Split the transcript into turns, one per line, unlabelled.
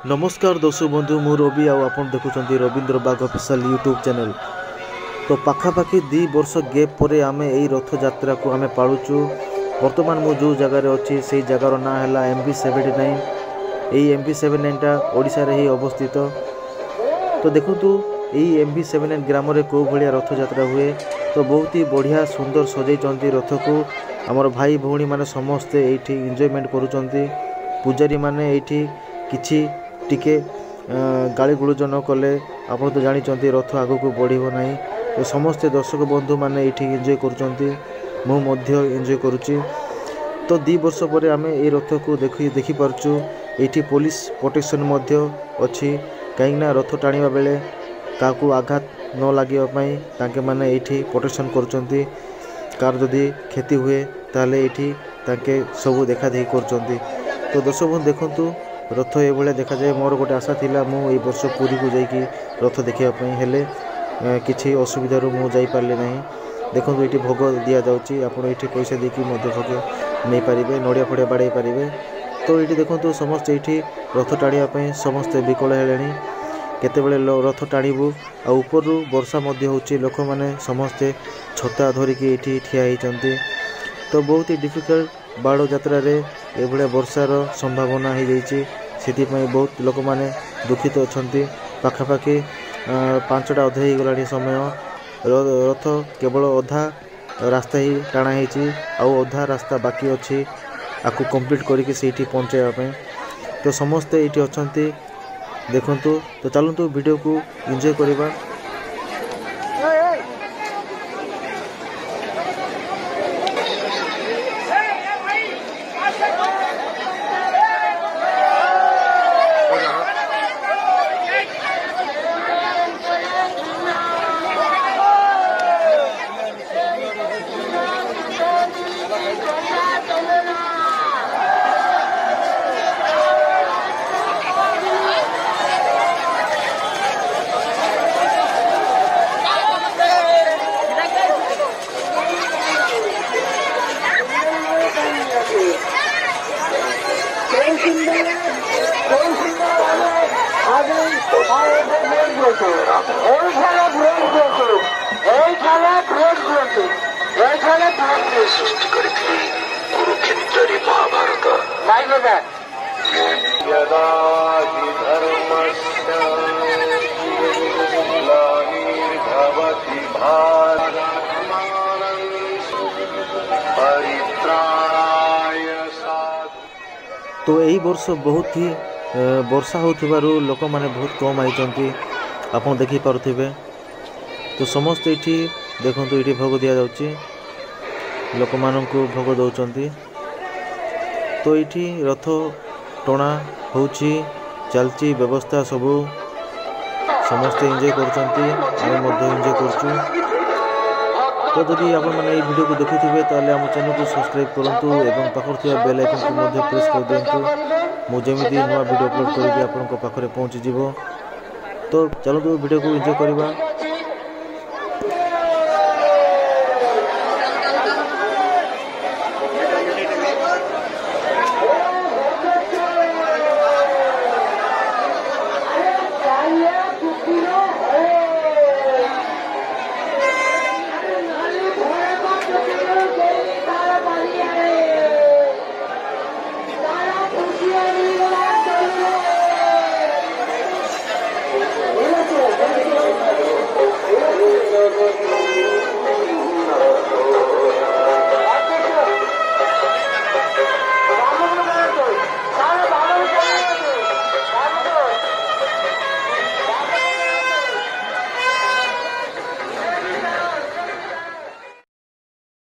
नमस्कार दर्शक बंधु मु रवि आपन देखुं रवींद्र बाग ऑफिशियल यूट्यूब चैनल। तो पाखापाखि 2 वर्ष गैप पर आम यही रथ यात्रा को आम पालुचु। बर्तमान मु जो जगार अच्छी से जगार ना है MV79। यही MV79 ओडिशा रे ही अवस्थित। तो देखु यही MV79 ग्राम रे को भाया रथ यात्रा हुए। तो बहुत ही बढ़िया सुंदर सजाई रथ को आमर भाई भौणी माने समस्ते ये एंजॉयमेंट करुचंती। पूजारी माने ये किछि टिके गाड़ी गुलज न कले आप तो जानी रथ आग को बढ़ो ना। तो समस्ते दर्शक बंधु मैंने ये एंजॉय कर एंजॉय करुच्ची। तो 2 वर्ष पर आम ये रथ को देखी पार्चु। ये पुलिस प्रोटेक्शन अच्छी कहीं रथ टाणिबा बेले काकू आघात न लगे तांके माने ये प्रोटेक्शन करुचंती। कार जदि क्षति हुए ताले ये सब देखा देखी कर। तो दर्शक बंधु देखु रथ ये भाया देखा जाए। मोर गोटे आशा थिला मु ए वर्ष पुरी को जाइकी रथ देखापी हेले किसी असुविधार मु जाई पारले नहीं। देखो ये भोग दि जाऊँगी आपड़ ये पैसा देकी भोग नहीं पारे नड़िया फड़िया बाड़े पारे। तो ये देखो समस्ते ये रथ टाणियापी समस्ते विकल है केतेबेले रथ टाणीबू आपर वर्षा होची लोक मैंने समस्ते छता धरिकी ये ठिया होती। तो बहुत ही डिफिकल्ट बाड़ यात्रा ये भाया वर्षार संभावना हो जाइए। से बहुत लोक मैंने दुखित अच्छा पाखापाखि 5टा अधे हो गला समय रथ केवल अधा रास्ता ही टाणा अधा रास्ता बाकी अच्छी आपको कंप्लीट करके पहुँचाइवाई। तो समस्ते ये अच्छा देखु। तो चलतु वीडियो को एंजॉय करवा।
सृष्टि कुरुक्षेत्र महाभारत यदा धर्मस्य ग्लानिर्भवति भारत परित्राणाय साधु।
तो यही वर्ष बहुत ही वर्षा हो लोक मैंने बहुत कम आई आप देखी पारे। तो समस्त ये देखो ये भोग दि जाऊँगी लोक मान भोग दौरान। तो ये रथ टणा हो चलती व्यवस्था सबू समस्ते एंजॉय करछंती एंजॉय करछु। तो जदि आप मैंने वीडियो को देखुथिबे ताले हम चैनल को सब्सक्राइब करंतु एवं पाखर थिबा बेल आइकन को प्रेस कर दियंतु। मु जेमिति नवा वीडियो अपलोड करिबे आपन को पाखरे पहुंची जिवो। तो चलो वीडियो को एंजॉय करवा।